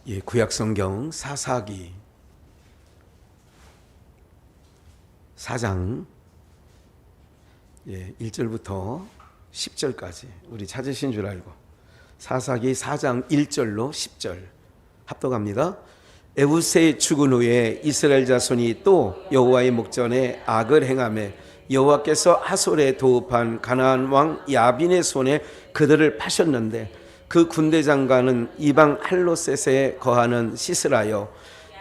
예, 구약성경 사사기 4장 1절부터 10절까지 우리 찾으신 줄 알고 사사기 4장 1절로 10절 합독합니다. 에브스의 죽은 후에 이스라엘 자손이 또 여호와의 목전에 악을 행하매 여호와께서 하솔에 도읍한 가나안 왕 야빈의 손에 그들을 파셨는데 그 군대 장관은 이방 할로셋에 거하는 시스라요.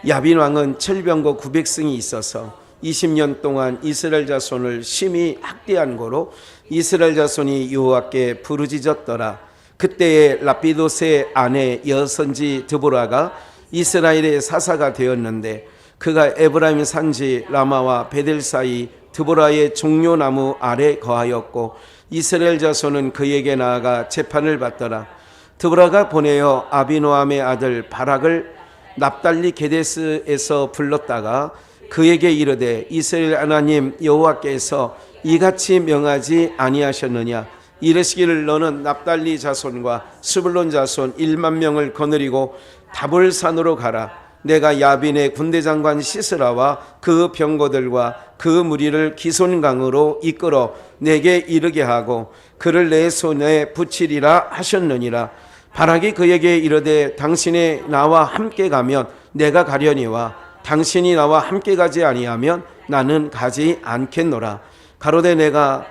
야빈 왕은 철병거 900승이 있어서 20년 동안 이스라엘 자손을 심히 학대한 거로 이스라엘 자손이 여호와께 부르짖었더라. 그때에 라피도스의 아내 여선지 드보라가 이스라엘의 사사가 되었는데 그가 에브라임 산지 라마와 베델 사이 드보라의 종려나무 아래 거하였고 이스라엘 자손은 그에게 나아가 재판을 받더라. 드보라가 보내어 아비노함의 아들 바락을 납달리 게데스에서 불렀다가 그에게 이르되 이스라엘 하나님 여호와께서 이같이 명하지 아니하셨느냐. 이르시기를 너는 납달리 자손과 스불론 자손 1만 명을 거느리고 다볼산으로 가라. 내가 야빈의 군대장관 시스라와 그 병거들과 그 무리를 기손강으로 이끌어 내게 이르게 하고 그를 내 손에 붙이리라 하셨느니라. 바락이 그에게 이르되 당신이 나와 함께 가면 내가 가려니와 당신이 나와 함께 가지 아니하면 나는 가지 않겠노라. 가로되 내가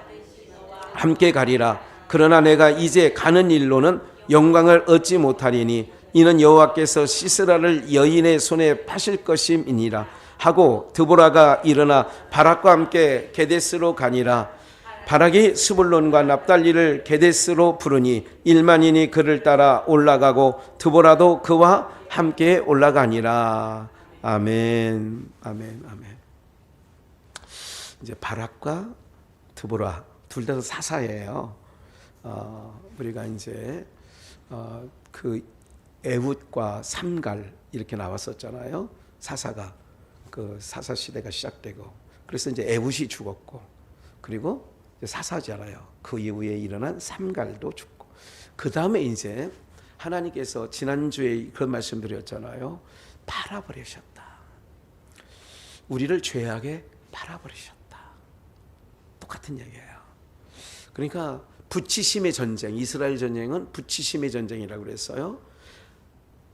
함께 가리라. 그러나 내가 이제 가는 일로는 영광을 얻지 못하리니 이는 여호와께서 시스라를 여인의 손에 파실 것임이니라 하고 드보라가 일어나 바락과 함께 게데스로 가니라. 바락이 스불론과 납달리를 게데스로 부르니 1만인이 그를 따라 올라가고 드보라도 그와 함께 올라가니라. 아멘, 아멘, 아멘. 이제 바락과 드보라 둘 다 사사예요. 우리가 이제 그 에훗과 삼갈 이렇게 나왔었잖아요. 사사가 그 사사 시대가 시작되고 그래서 이제 에훗이 죽었고 그리고 사사잖아요. 그 이후에 일어난 삼갈도 죽고 그 다음에 이제 하나님께서 지난주에 그런 말씀드렸잖아요. 팔아버리셨다. 우리를 죄악에 팔아버리셨다. 똑같은 얘기예요. 그러니까 부치심의 전쟁, 이스라엘 전쟁은 부치심의 전쟁이라고 그랬어요.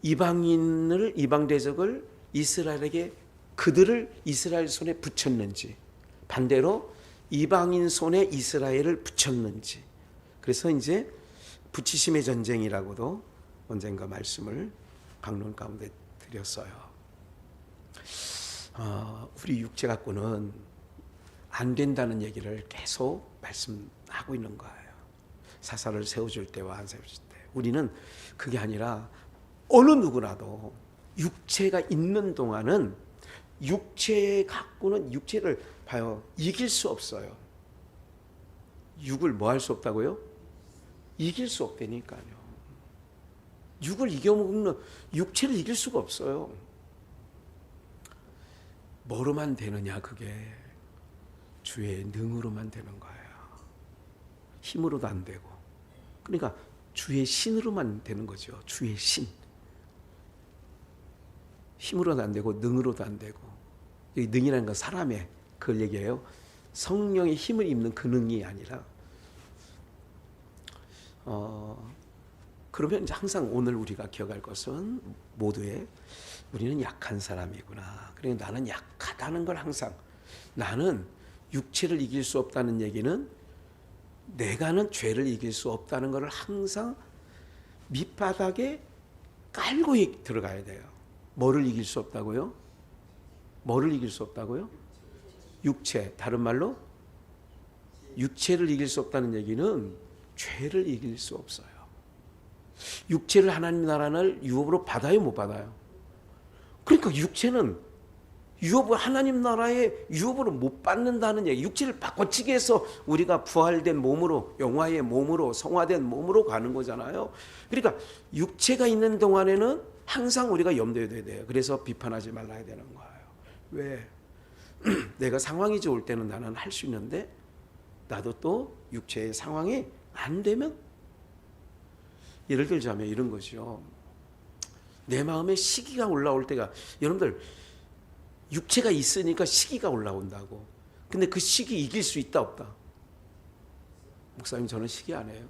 이방 대적을 이스라엘에게 그들을 이스라엘 손에 붙였는지 반대로 이방인 손에 이스라엘을 붙였는지. 그래서 이제 부치심의 전쟁이라고도 언젠가 말씀을 강론 가운데 드렸어요. 우리 육체 갖고는 안 된다는 얘기를 계속 말씀하고 있는 거예요. 사사를 세워줄 때와 안 세워줄 때 우리는 그게 아니라 어느 누구라도 육체가 있는 동안은 육체 갖고는 육체를 봐요. 이길 수 없어요. 육을 뭐 할 수 없다고요? 이길 수 없다니까요. 육을 이겨먹는 육체를 이길 수가 없어요. 뭐로만 되느냐 그게 주의 능으로만 되는 거예요. 힘으로도 안 되고 그러니까 주의 신으로만 되는 거죠. 주의 신. 힘으로도 안 되고 능으로도 안 되고 여기 능이라는 건 사람의 그걸 얘기해요. 성령의 힘을 입는 그 능이 아니라 그러면 이제 항상 오늘 우리가 기억할 것은 모두의 우리는 약한 사람이구나. 그러니까 나는 약하다는 걸 항상 나는 육체를 이길 수 없다는 얘기는 내가는 죄를 이길 수 없다는 것을 항상 밑바닥에 깔고 들어가야 돼요. 뭐를 이길 수 없다고요? 뭐를 이길 수 없다고요? 육체. 다른 말로 육체를 이길 수 없다는 얘기는 죄를 이길 수 없어요. 육체를 하나님 나라를 유업으로 받아요, 못 받아요? 그러니까 육체는 유업을 하나님 나라의 유업으로 못 받는다는 얘기. 육체를 바꿔치기 해서 우리가 부활된 몸으로 영화의 몸으로 성화된 몸으로 가는 거잖아요. 그러니까 육체가 있는 동안에는 항상 우리가 염두에 둬야 돼요. 그래서 비판하지 말아야 되는 거예요. 왜? 내가 상황이 좋을 때는 나는 할 수 있는데 나도 또 육체의 상황이 안 되면 예를 들자면 이런 거죠. 내 마음에 시기가 올라올 때가, 여러분들 육체가 있으니까 시기가 올라온다고. 근데 그 시기 이길 수 있다 없다? 목사님 저는 시기 안 해요.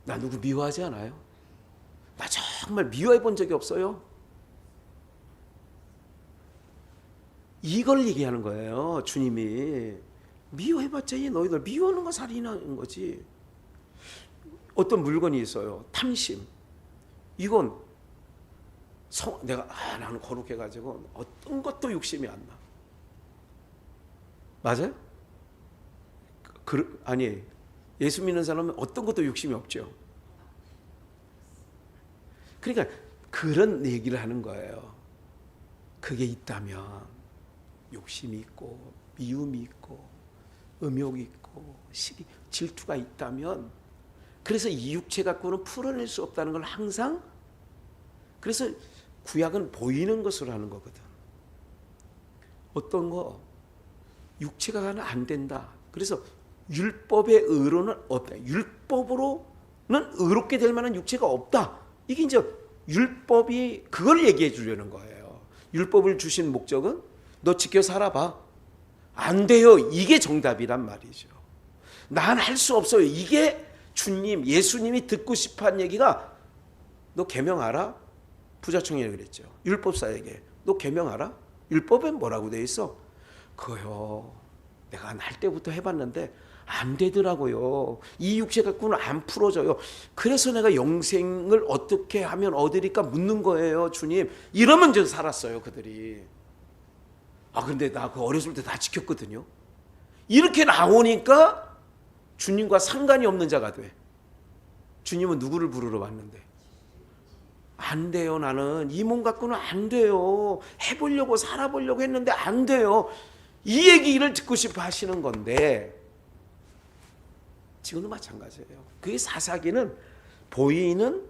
나 누구 미워하지 않아요. 나 정말 미워해 본 적이 없어요. 이걸 얘기하는 거예요. 주님이 미워해봤자 너희들 미워하는 거 살인하는 거지. 어떤 물건이 있어요. 탐심. 이건 내가 나는 거룩해가지고 어떤 것도 욕심이 안 나. 맞아요? 아니, 예수 믿는 사람은 어떤 것도 욕심이 없죠. 그러니까 그런 얘기를 하는 거예요. 그게 있다면 욕심이 있고 미움이 있고 음욕이 있고 시기, 질투가 있다면, 그래서 이 육체 갖고는 풀어낼 수 없다는 걸 항상, 그래서 구약은 보이는 것으로 하는 거거든. 어떤 거 육체가 안 된다. 그래서 율법의 의로는 없다. 율법으로는 의롭게 될 만한 육체가 없다. 이게 이제 율법이 그걸 얘기해 주려는 거예요. 율법을 주신 목적은 너 지켜 살아봐. 안 돼요. 이게 정답이란 말이죠. 난 할 수 없어요. 이게 주님, 예수님이 듣고 싶어한 얘기가, 너 계명 알아? 부자청년이 그랬죠. 율법사에게 너 계명 알아? 율법에 뭐라고 돼 있어? 그거요, 내가 날 때부터 해봤는데 안 되더라고요. 이 육체 갖고는 안 풀어져요. 그래서 내가 영생을 어떻게 하면 얻으리까 묻는 거예요. 주님. 이러면 저 살았어요, 그들이. 근데 나 그 어렸을 때 다 지켰거든요. 이렇게 나오니까 주님과 상관이 없는 자가 돼. 주님은 누구를 부르러 왔는데? 안 돼요. 나는 이 몸 갖고는 안 돼요. 해보려고 살아보려고 했는데 안 돼요. 이 얘기를 듣고 싶어 하시는 건데, 지금도 마찬가지예요. 그게 사사기는 보이는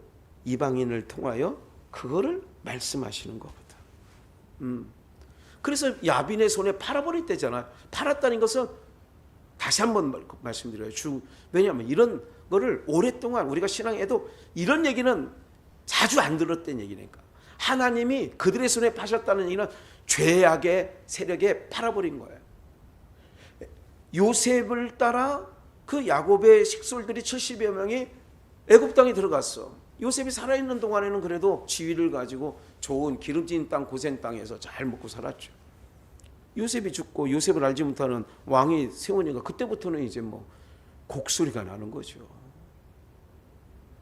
이방인을 통하여 그거를 말씀하시는 거거든. 그래서 야빈의 손에 팔아버렸대잖아요. 팔았다는 것은 다시 한번 말씀드려요. 왜냐하면 이런 거를 오랫동안 우리가 신앙에도 이런 얘기는 자주 안 들었던 얘기니까. 하나님이 그들의 손에 파셨다는 얘기는 죄악의 세력에 팔아버린 거예요. 요셉을 따라 그 야곱의 식솔들이 70여 명이 애굽 땅에 들어갔어. 요셉이 살아있는 동안에는 그래도 지위를 가지고 좋은 기름진 땅, 고센 땅에서 잘 먹고 살았죠. 요셉이 죽고 요셉을 알지 못하는 왕이 세우니까 그때부터는 이제 뭐 곡소리가 나는 거죠.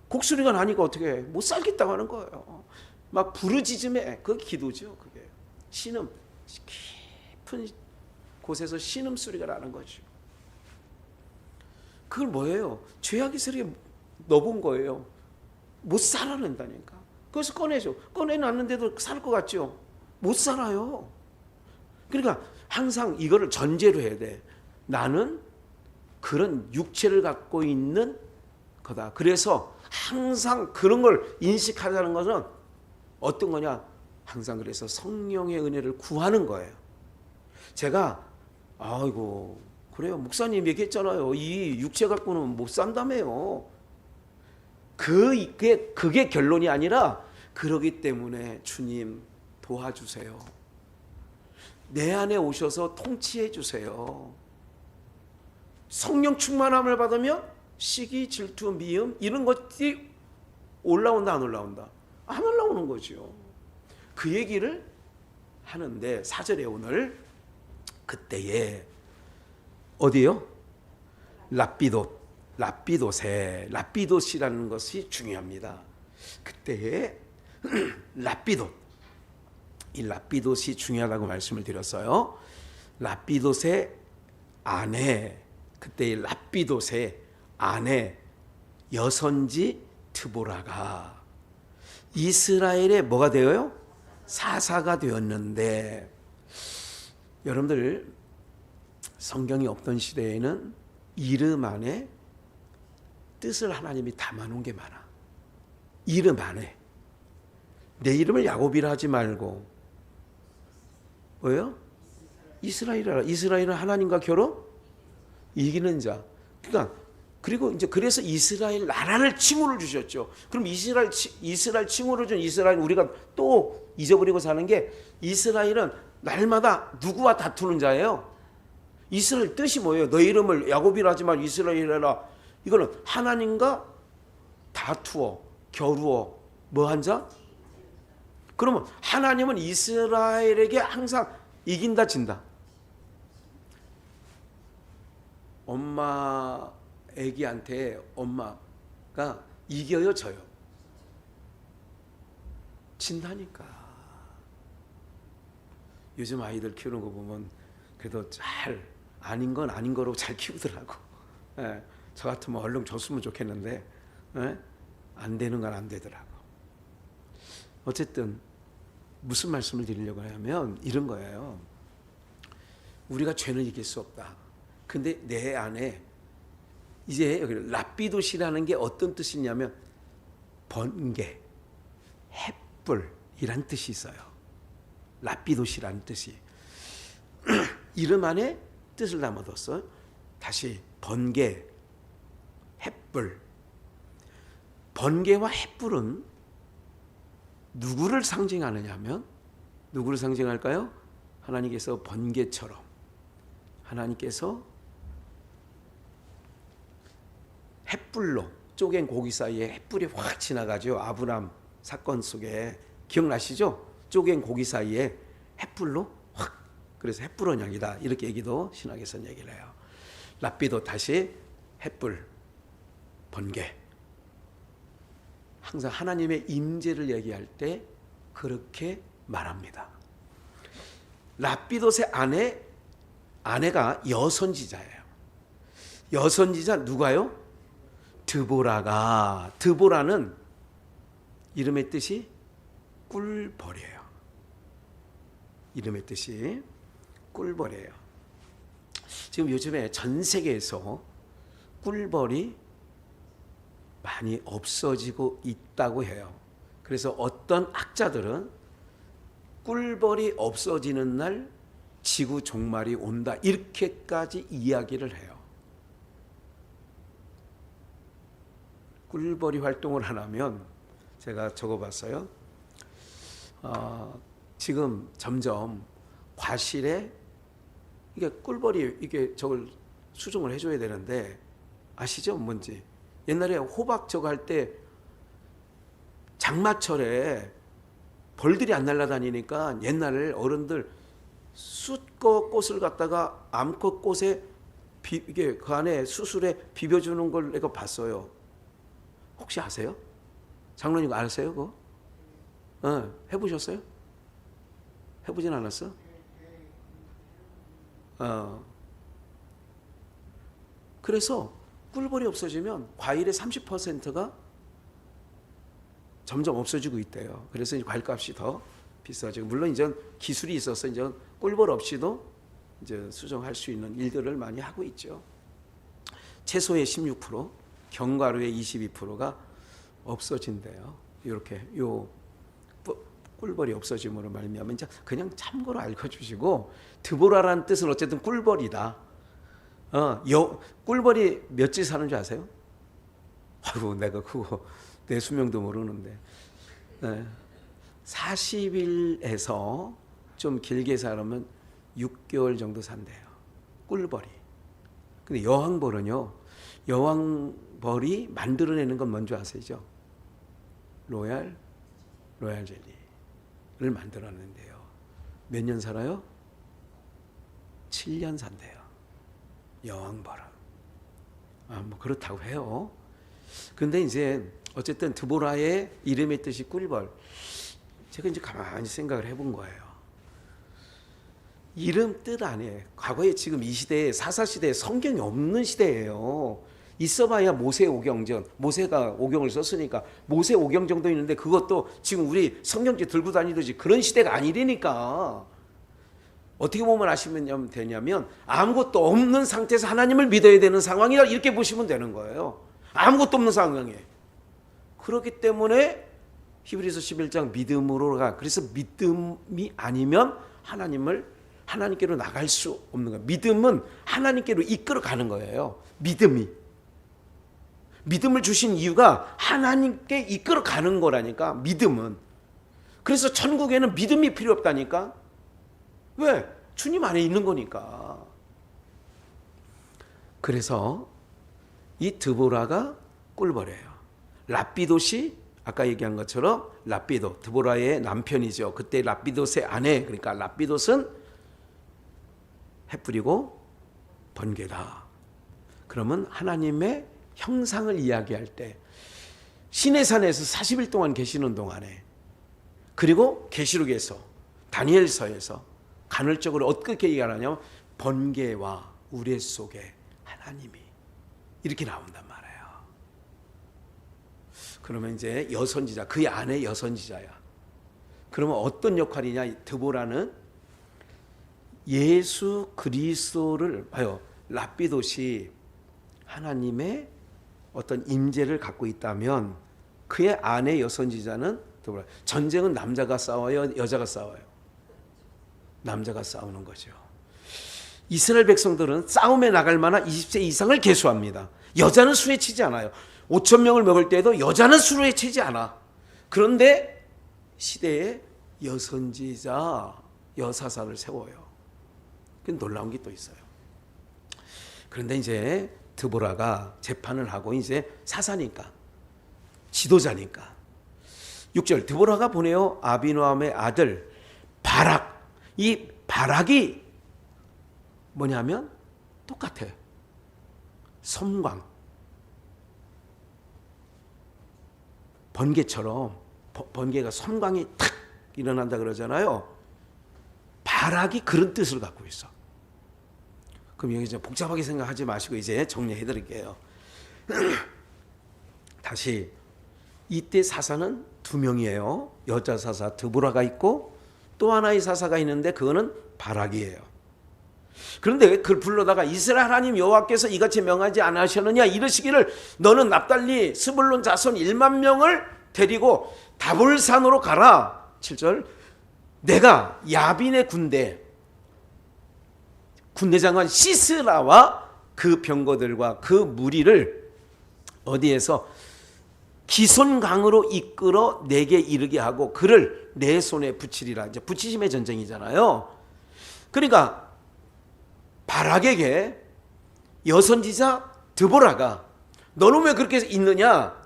곡소리가 나니까 어떻게 해? 못 살겠다고 하는 거예요. 막 부르짖음에, 그게 기도죠. 그게 신음, 깊은 곳에서 신음 소리가 나는 거죠. 그걸 뭐예요? 죄악의 세력에 넣어본 거예요. 못 살아낸다니까. 그래서 꺼내죠. 꺼내놨는데도 살 것 같죠? 못 살아요. 그러니까 항상 이거를 전제로 해야 돼. 나는 그런 육체를 갖고 있는 거다. 그래서 항상 그런 걸 인식하자는 것은 어떤 거냐? 항상 그래서 성령의 은혜를 구하는 거예요. 제가 아이고 그래요. 목사님 얘기했잖아요. 이 육체 갖고는 못 산다며요. 그게 결론이 아니라, 그러기 때문에 주님 도와주세요. 내 안에 오셔서 통치해 주세요. 성령 충만함을 받으면 시기, 질투, 미움 이런 것들이 올라온다 안 올라온다? 안 올라오는 거죠. 그 얘기를 하는데 4절에 오늘 그때에 어디요? 라피돗이라는 것이 중요합니다. 그때에 이 라피돗이 중요하다고 말씀을 드렸어요. 라피돗의 아내, 그때의 라피돗의 아내 여선지 드보라가 이스라엘의 뭐가 되어요? 사사가 되었는데, 여러분들 성경이 없던 시대에는 이름 안에 뜻을 하나님이 담아놓은 게 많아. 이름 안에 내 이름을 야곱이라 하지 말고 뭐예요? 이스라엘이라. 이스라엘은 하나님과 결혼 이기는 자. 그러니까 그리고 이제 그래서 이스라엘 나라를 칭호를 주셨죠. 그럼 이스라엘 칭호를 준 이스라엘 우리가 또 잊어버리고 사는 게 이스라엘은 날마다 누구와 다투는 자예요? 이스라엘 뜻이 뭐예요? 너 이름을 야곱이라 하지만 이스라엘이라. 이거는 하나님과 다투어 겨루어 뭐한 자? 그러면 하나님은 이스라엘에게 항상 이긴다 진다. 엄마 애기한테 엄마가 이겨요 져요? 진다니까. 요즘 아이들 키우는 거 보면 그래도 잘 아닌 건 아닌 거로 잘 키우더라고. 예, 저 같으면 얼른 줬으면 좋겠는데 예? 안 되는 건 안 되더라고. 어쨌든 무슨 말씀을 드리려고 하면 이런 거예요. 우리가 죄는 이길 수 없다. 근데 내 안에 이제 랍비도시라는 게 어떤 뜻이냐면 번개, 햇불이란 뜻이 있어요. 랍비도시라는 뜻이. 이름 안에 뜻을 담아뒀어. 다시 번개, 햇불. 번개와 햇불은 누구를 상징하느냐 하면 누구를 상징할까요? 하나님께서 번개처럼 하나님께서 햇불로 쪼갠 고기 사이에 햇불이 확 지나가죠. 아브람 사건 속에 기억나시죠? 쪼갠 고기 사이에 햇불로 확. 그래서 햇불 언약이다 이렇게 얘기도 신학에서는 얘기를 해요. 랍비도 다시 햇불, 번개. 항상 하나님의 임재를 얘기할 때 그렇게 말합니다. 랍비도의 아내가 여선지자예요. 여선지자 누가요? 드보라가. 드보라는 이름의 뜻이 꿀벌이에요. 이름의 뜻이 꿀벌이에요. 지금 요즘에 전 세계에서 꿀벌이 많이 없어지고 있다고 해요. 그래서 어떤 학자들은 꿀벌이 없어지는 날 지구 종말이 온다 이렇게까지 이야기를 해요. 꿀벌이 활동을 하려면 제가 적어봤어요. 지금 점점 과실에 이게 꿀벌이 이게 저걸 수정을 해줘야 되는데 아시죠? 뭔지. 옛날에 호박 저거 할 때 장마철에 벌들이 안 날아다니니까 옛날 어른들 숯거 꽃을 갖다가 암컷 꽃에 이게 그 안에 수술에 비벼주는 걸 내가 봤어요. 혹시 아세요? 장로님 아세요 그거? 해보셨어요? 해보진 않았어? 그래서 꿀벌이 없어지면 과일의 30%가 점점 없어지고 있대요. 그래서 이제 과일값이 더 비싸지고, 물론 이제 기술이 있어서 이제 꿀벌 없이도 이제 수정할 수 있는 일들을 많이 하고 있죠. 채소의 16%, 견과류의 22%가 없어진대요. 이렇게 요 꿀벌이 없어짐으로 말미암아 이제 그냥 참고로 알려주시고, 드보라라는 뜻은 어쨌든 꿀벌이다. 꿀벌이 며칠 사는 줄 아세요? 아이고 내가 그거 내 수명도 모르는데 40일에서 좀 길게 살면 6개월 정도 산대요. 꿀벌이. 근데 여왕벌은요, 여왕벌이 만들어내는 건 뭔지 아시죠? 로얄 젤리를 만들어내는데요. 몇 년 살아요? 7년 산대요. 여왕벌은. 뭐 그렇다고 해요. 근데 이제 어쨌든 드보라의 이름의 뜻이 꿀벌. 제가 이제 가만히 생각을 해본 거예요. 이름 뜻 안에 과거에 지금 이 시대에 사사시대에 성경이 없는 시대예요. 있어봐야 모세 오경전, 모세가 오경을 썼으니까 모세 오경 정도 있는데 그것도 지금 우리 성경지 들고 다니듯이 그런 시대가 아니라니까. 어떻게 보면 아시면 되냐면 아무것도 없는 상태에서 하나님을 믿어야 되는 상황이라 이렇게 보시면 되는 거예요. 아무것도 없는 상황에. 그렇기 때문에 히브리서 11장 믿음으로가, 그래서 믿음이 아니면 하나님께로 나갈 수 없는 거예요. 믿음은 하나님께로 이끌어 가는 거예요. 믿음이. 믿음을 주신 이유가 하나님께 이끌어 가는 거라니까, 믿음은. 그래서 천국에는 믿음이 필요 없다니까. 왜? 주님 안에 있는 거니까. 그래서 이 드보라가 꿀벌이에요. 랍비돗이 아까 얘기한 것처럼 랍비돗, 드보라의 남편이죠. 그때 랍비돗의 아내, 그러니까 랍비돗은 해 뿌리고 번개다. 그러면 하나님의 형상을 이야기할 때 시내산에서 40일 동안 계시는 동안에, 그리고 계시록에서 다니엘서에서 간헐적으로 어떻게 얘기하냐면 번개와 우레 속에 하나님이 이렇게 나온단 말이에요. 그러면 이제 여선지자, 그의 아내 여선지자야. 그러면 어떤 역할이냐? 드보라는 예수 그리스도를 봐요. 랍비돗이 하나님의 어떤 임재를 갖고 있다면 그의 아내 여선지자는 드보라. 전쟁은 남자가 싸워요, 여자가 싸워요? 남자가 싸우는 거죠. 이스라엘 백성들은 싸움에 나갈 만한 20세 이상을 계수합니다. 여자는 수에 치지 않아요. 5천 명을 먹을 때에도 여자는 수에 치지 않아. 그런데 시대에 여선지자, 여사사를 세워요. 그 놀라운 게 또 있어요. 그런데 이제 드보라가 재판을 하고 이제 사사니까, 지도자니까. 6절 드보라가 보내어 아비노함의 아들 바락. 이 바락이 뭐냐면 똑같아. 섬광. 번개처럼, 번개가 섬광이 탁 일어난다 그러잖아요. 바락이 그런 뜻을 갖고 있어. 그럼 여기 좀 복잡하게 생각하지 마시고 이제 정리해 드릴게요. 다시, 이때 사사는 두 명이에요. 여자 사사 드보라가 있고 또 하나의 사사가 있는데 그거는 바락이에요. 그런데 그걸 불러다가 이스라엘 하나님 여호와께서 이같이 명하지 않으셨느냐 이르시기를 너는 납달리 스불론 자손 1만 명을 데리고 다볼산으로 가라. 7절 내가 야빈의 군대장관 시스라와 그 병거들과 그 무리를 어디에서 기손강으로 이끌어 내게 이르게 하고 그를 내 손에 붙이리라. 이제 붙이심의 전쟁이잖아요. 그러니까 바락에게 여선지자 드보라가 너는 왜 그렇게 있느냐?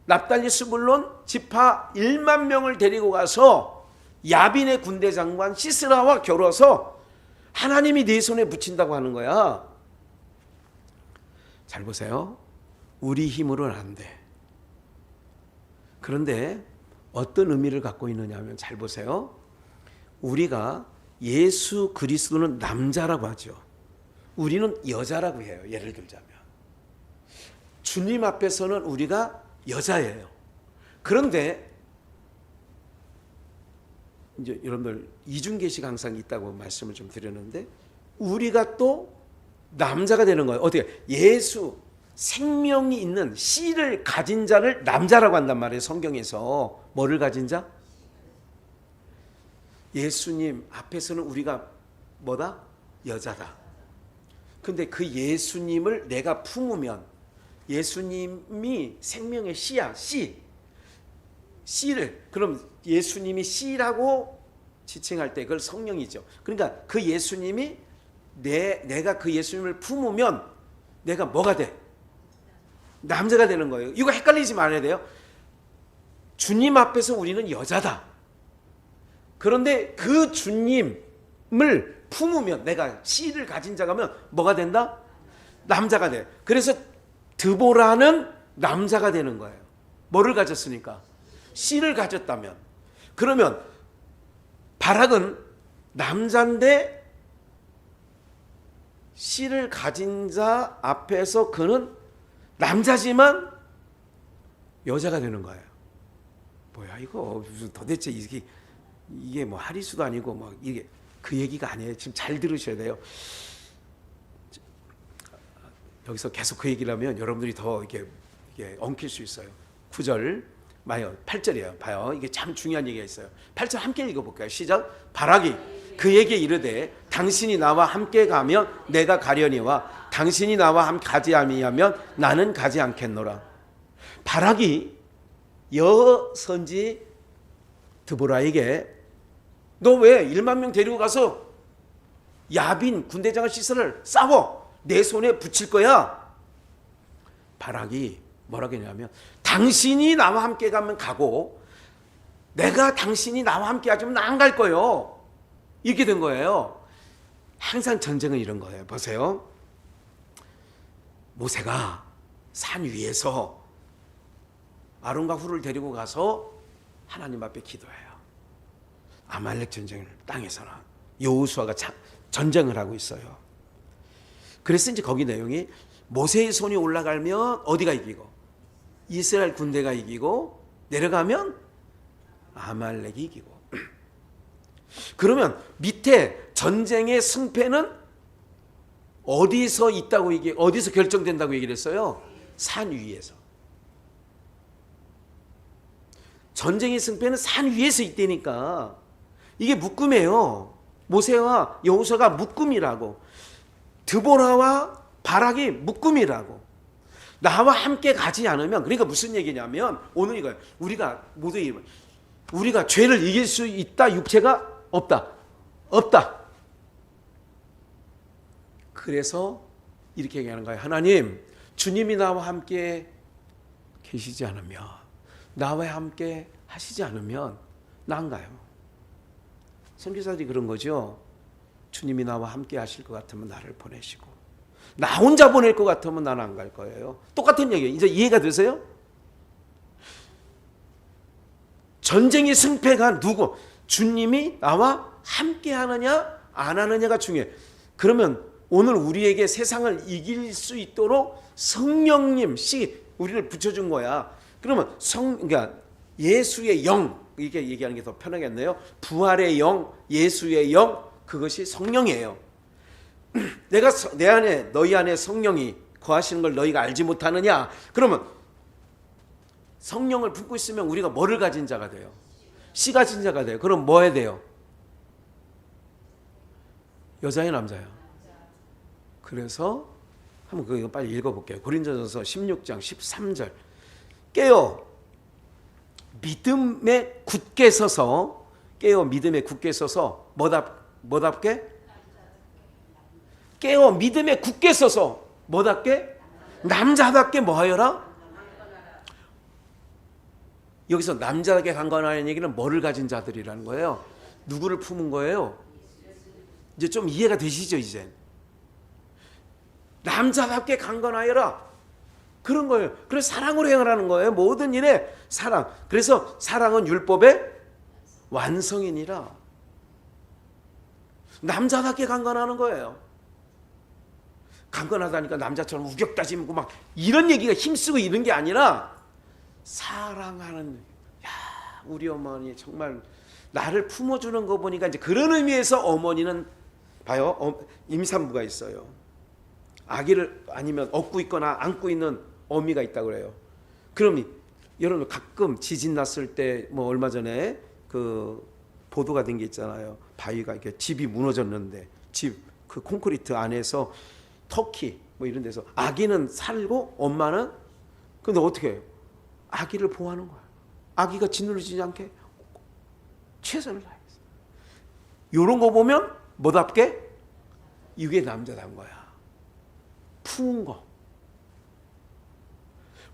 납달리 스불론 지파 1만 명을 데리고 가서 야빈의 군대 장관 시스라와 겨뤄서 하나님이 네 손에 붙인다고 하는 거야. 잘 보세요. 우리 힘으로는 안 돼. 그런데 어떤 의미를 갖고 있느냐 하면 잘 보세요. 우리가 예수 그리스도는 남자라고 하죠. 우리는 여자라고 해요. 예를 들자면 주님 앞에서는 우리가 여자예요. 그런데 이제 여러분들 이중계시 항상 있다고 말씀을 좀 드렸는데 우리가 또 남자가 되는 거예요. 어떻게? 예수 생명이 있는 씨를 가진 자를 남자라고 한단 말이에요. 성경에서 뭐를 가진 자? 예수님 앞에서는 우리가 뭐다? 여자다. 근데 그 예수님을 내가 품으면 예수님이 생명의 씨야. 씨를 그럼 예수님이 씨라고 지칭할 때 그걸 성령이죠. 그러니까 그 예수님이 내가 그 예수님을 품으면 내가 뭐가 돼? 남자가 되는 거예요. 이거 헷갈리지 말아야 돼요. 주님 앞에서 우리는 여자다. 그런데 그 주님을 품으면 내가 씨를 가진 자가면 뭐가 된다? 남자가 돼. 그래서 드보라는 남자가 되는 거예요. 뭐를 가졌으니까? 씨를 가졌다면. 그러면 바락은 남자인데 씨를 가진 자 앞에서 그는 남자지만 여자가 되는 거예요. 뭐야 이거 도대체 이게 뭐 하리수도 아니고 뭐 이게 그 얘기가 아니에요. 지금 잘 들으셔야 돼요. 여기서 계속 그 얘기를 하면 여러분들이 더 이게 엉킬 수 있어요. 9절 봐요. 8절이에요. 봐요. 이게 참 중요한 얘기가 있어요. 8절 함께 읽어볼까요? 시작. 바락이 그에게 이르되 당신이 나와 함께 가면 내가 가려니와 당신이 나와 함께 가지 아니하면 나는 가지 않겠노라. 바락이 여선지 드보라에게 너 왜 1만 명 데리고 가서 야빈 군대장을 시설을 싸워 내 손에 붙일 거야? 바락이 뭐라고 했냐면 당신이 나와 함께 가면 가고 내가 당신이 나와 함께 하지만 나 안 갈 거예요. 이렇게 된 거예요. 항상 전쟁은 이런 거예요. 보세요. 모세가 산 위에서 아론과 훌을 데리고 가서 하나님 앞에 기도해요. 아말렉 전쟁을 땅에서는 여호수아가 전쟁을 하고 있어요. 그래서 이제 거기 내용이 모세의 손이 올라가면 어디가 이기고 이스라엘 군대가 이기고 내려가면 아말렉이 이기고. 그러면 밑에 전쟁의 승패는 어디서 있다고 어디서 결정된다고 얘기를 했어요? 산 위에서. 전쟁의 승패는 산 위에서 있다니까. 이게 묶음이에요. 모세와 여호수아가 묶음이라고. 드보라와 바락이 묶음이라고. 나와 함께 가지 않으면, 그러니까 무슨 얘기냐면 오늘 이거예요. 우리가 죄를 이길 수 있다. 육체가 없다. 없다. 그래서 이렇게 얘기하는 거예요. 하나님, 주님이 나와 함께 계시지 않으면, 나와 함께 하시지 않으면 나 안 가요. 선교사들이 그런 거죠. 주님이 나와 함께 하실 것 같으면 나를 보내시고 나 혼자 보낼 것 같으면 나는 안 갈 거예요. 똑같은 얘기예요. 이제 이해가 되세요? 전쟁의 승패가 누구? 주님이 나와 함께 하느냐 안 하느냐가 중요해. 그러면 오늘 우리에게 세상을 이길 수 있도록 성령님 씨 우리를 붙여준 거야. 그러면 그러니까 예수의 영, 이렇게 얘기하는 게 더 편하겠네요. 부활의 영, 예수의 영, 그것이 성령이에요. 내가 내 안에 너희 안에 성령이 거하시는 걸 너희가 알지 못하느냐? 그러면 성령을 품고 있으면 우리가 뭐를 가진 자가 돼요? 씨 가진 자가 돼요. 그럼 뭐 해야 돼요? 여자예요, 남자예요? 그래서 한번 그거 빨리 읽어볼게요. 고린도전서 16장 13절. 깨어 믿음에 굳게 서서, 깨어 믿음에 굳게 서서 뭐답게? 깨어 믿음에 굳게 서서 뭐답게? 남자답게 뭐하여라? 여기서 남자답게 강건하는 얘기는 뭐를 가진 자들이라는 거예요? 누구를 품은 거예요? 이제 좀 이해가 되시죠, 이제? 남자답게 강건하여라. 그런 거예요. 그래서 사랑으로 행하라는 거예요. 모든 일에 사랑. 그래서 사랑은 율법의 완성이니라. 남자답게 강건하는 거예요. 강건하다니까 남자처럼 우격다짐고 막 이런 얘기가 힘쓰고 이런 게 아니라 사랑하는. 야, 우리 어머니 정말 나를 품어주는 거 보니까 이제 그런 의미에서 어머니는 봐요. 임산부가 있어요. 아기를 아니면 업고 있거나 안고 있는 어미가 있다고 그래요. 그럼 여러분 가끔 지진 났을 때 뭐 얼마 전에 그 보도가 된 게 있잖아요. 바위가 이렇게 집이 무너졌는데 집 그 콘크리트 안에서 터키 뭐 이런 데서 아기는 살고 엄마는 근데 어떻게 해요? 아기를 보호하는 거야. 아기가 짓누르지 않게 최선을 다했어. 이런 거 보면 뭐답게? 이게 남자다운 거야. 품은 거.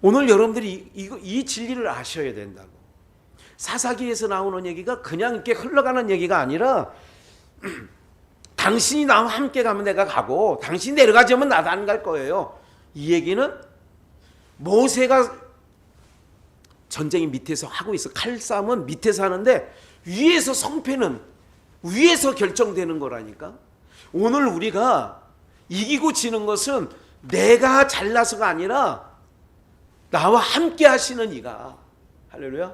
오늘 여러분들이 이 진리를 아셔야 된다고. 사사기에서 나오는 얘기가 그냥 이렇게 흘러가는 얘기가 아니라 당신이 나와 함께 가면 내가 가고 당신이 내려가지 않으면 나도 안 갈 거예요. 이 얘기는 모세가 전쟁이 밑에서 하고 있어. 칼싸움은 밑에서 하는데 위에서 성패는 위에서 결정되는 거라니까. 오늘 우리가 이기고 지는 것은 내가 잘나서가 아니라 나와 함께 하시는 이가, 할렐루야,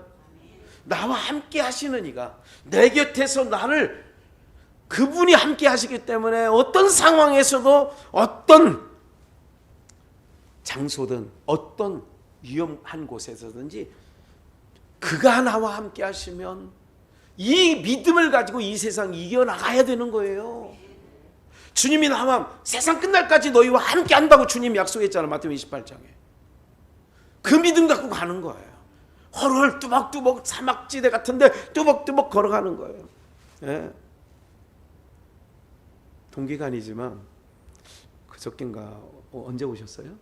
나와 함께 하시는 이가 내 곁에서 나를, 그분이 함께 하시기 때문에 어떤 상황에서도 어떤 장소든 어떤 위험한 곳에서든지 그가 나와 함께 하시면 이 믿음을 가지고 이 세상 이겨나가야 되는 거예요. 주님이 나와 세상 끝날까지 너희와 함께 한다고 주님이 약속했잖아요. 마태복음 28장에. 그 믿음 갖고 가는 거예요. 헐헐 뚜벅뚜벅 사막지대 같은데 뚜벅뚜벅 걸어가는 거예요. 예. 동기가 아니지만 그저께인가 언제 오셨어요?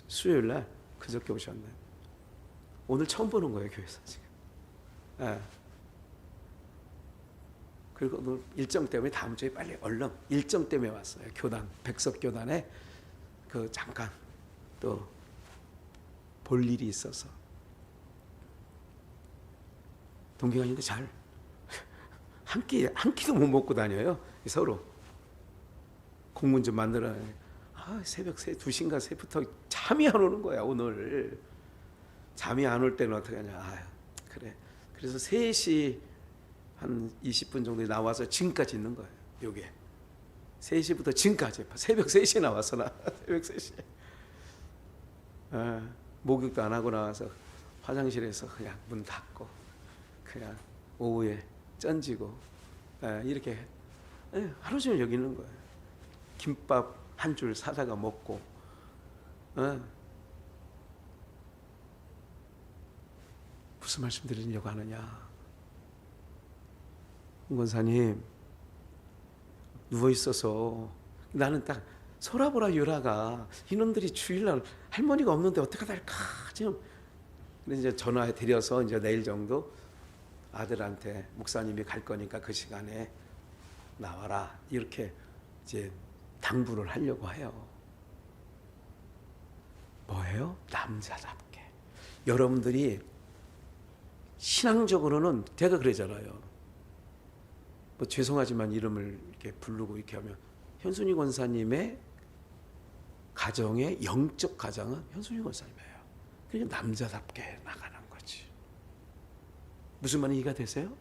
수요일 날 그저께 오셨네. 오늘 처음 보는 거예요, 교회에서 지금. 예. 그리고 오늘 일정 때문에 다음 주에 빨리 얼른 일정 때문에 왔어요. 교단 백석교단에 그 잠깐 또 볼 일이 있어서. 동기가 있는데 잘 한 끼도 못 먹고 다녀요. 서로 공문 좀 만들어야 돼. 새벽 2시인가 3시부터 잠이 안 오는 거야. 오늘 잠이 안 올 때는 어떻게 하냐. 그래. 그래서 3시 한 20분 정도에 나와서 지금까지 있는 거예요. 요게 3시부터 지금까지 새벽 3시에 나와서 새벽 3시에 목욕도 안 하고 나와서 화장실에서 그냥 문 닫고 그냥 오후에 쩐지고 이렇게 하루 종일 여기 있는 거예요. 김밥 한 줄 사다가 먹고. 무슨 말씀 드리려고 하느냐. 홍 권사님 누워있어서 나는 딱 소라보라 유라가 이놈들이 주일날 할머니가 없는데 어떻게 할까 지금. 이제 전화해 드려서 이제 내일 정도 아들한테 목사님이 갈 거니까 그 시간에 나와라 이렇게 이제 당부를 하려고 해요. 뭐예요? 남자답게. 여러분들이 신앙적으로는 제가 그러잖아요. 뭐 죄송하지만 이름을 이렇게 부르고 이렇게 하면 현순이 권사님의 가정의 영적 가장은 현순이 권사님이에요. 그러니까 남자답게 나가는 거지. 무슨 말이 이해가 되세요?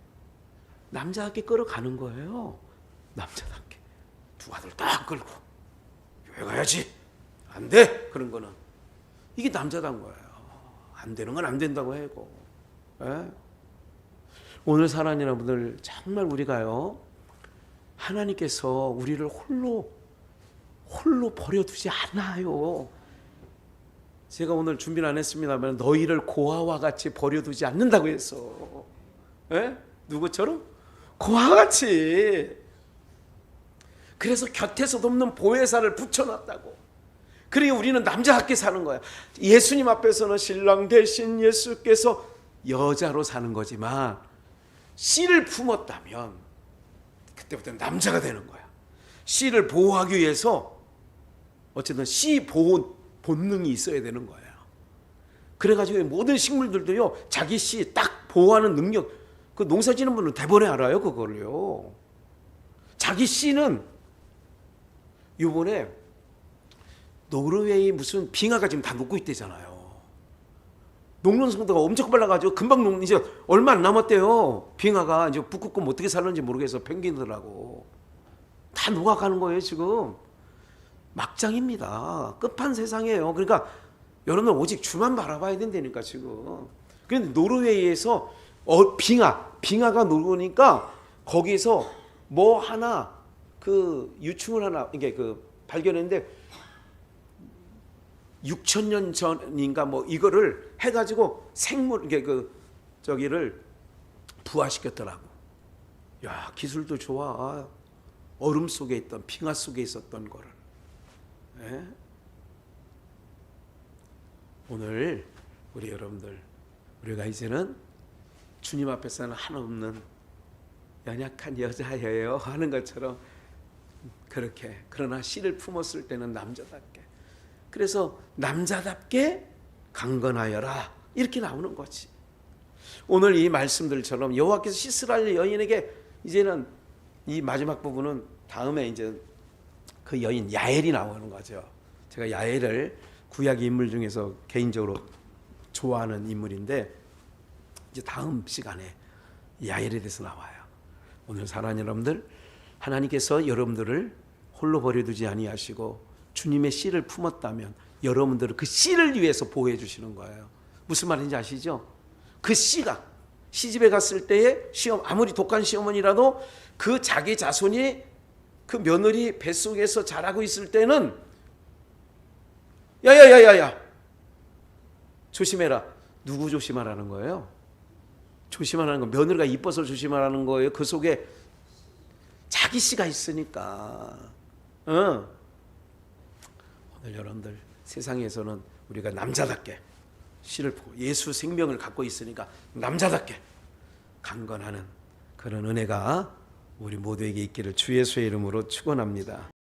남자답게 끌어가는 거예요. 남자답게. 두 아들 딱 끌고 교회 가야지. 안 돼. 그런 거는 이게 남자다운 거예요. 안 되는 건 안 된다고 하고. 오늘 사랑하는 여러분들 정말 우리가요 하나님께서 우리를 홀로 버려두지 않아요. 제가 오늘 준비는 안 했습니다만 너희를 고아와 같이 버려두지 않는다고 했어. 누구처럼? 고아와 같이. 그래서 곁에서 돕는 보혜사를 붙여놨다고. 그리고 우리는 남자답게 사는 거야. 예수님 앞에서는 신랑 대신 예수께서 여자로 사는 거지만 씨를 품었다면 그때부터 남자가 되는 거야. 씨를 보호하기 위해서 어쨌든 씨 보호 본능이 있어야 되는 거예요. 그래가지고 모든 식물들도요 자기 씨 딱 보호하는 능력. 그 농사 지는 분은 대번에 알아요 그거를요. 자기 씨는 이번에 노르웨이 무슨 빙하가 지금 다 녹고 있대잖아요. 녹는 속도가 엄청 빨라가지고 금방 이제 얼마 안 남았대요. 빙하가 이제 북극곰 어떻게 살는지 모르겠어. 펭귄들하고 다 녹아가는 거예요 지금. 막장입니다. 끝판 세상이에요. 그러니까 여러분 오직 주만 바라봐야 된다니까 지금. 그런데 노르웨이에서 빙하가 녹으니까 거기서 뭐 하나 그 유충을 하나 이게 그 발견했는데 6,000년 전인가 뭐 이거를 해가지고 생물 이게 그 저기를 부화시켰더라고. 야 기술도 좋아. 얼음 속에 있던 빙하 속에 있었던 거를. 오늘 우리 여러분들 우리가 이제는 주님 앞에서는 한없는 연약한 여자예요 하는 것처럼 그렇게 그러나 씨를 품었을 때는 남자답게. 그래서 남자답게 강건하여라 이렇게 나오는 거지. 오늘 이 말씀들처럼 여호와께서 시스라엘 여인에게 이제는 이 마지막 부분은 다음에 이제 그 여인 야엘이 나오는 거죠. 제가 야엘을 구약 인물 중에서 개인적으로 좋아하는 인물인데 이제 다음 시간에 야엘에 대해서 나와요. 오늘 사랑하는 여러분들 하나님께서 여러분들을 홀로 버려두지 아니하시고 주님의 씨를 품었다면 여러분들은 그 씨를 위해서 보호해 주시는 거예요. 무슨 말인지 아시죠? 그 씨가 시집에 갔을 때의 시험 아무리 독한 시어머니라도 그 자기 자손이 그 며느리 뱃속에서 자라고 있을 때는 야야야야야 조심해라. 누구 조심하라는 거예요? 조심하라는 거 며느리가 이뻐서 조심하라는 거예요. 그 속에 자기 씨가 있으니까. 오늘 여러분들 세상에서는 우리가 남자답게 씨를 보고 예수 생명을 갖고 있으니까 남자답게 강건하는 그런 은혜가 우리 모두에게 있기를 주 예수의 이름으로 축원합니다.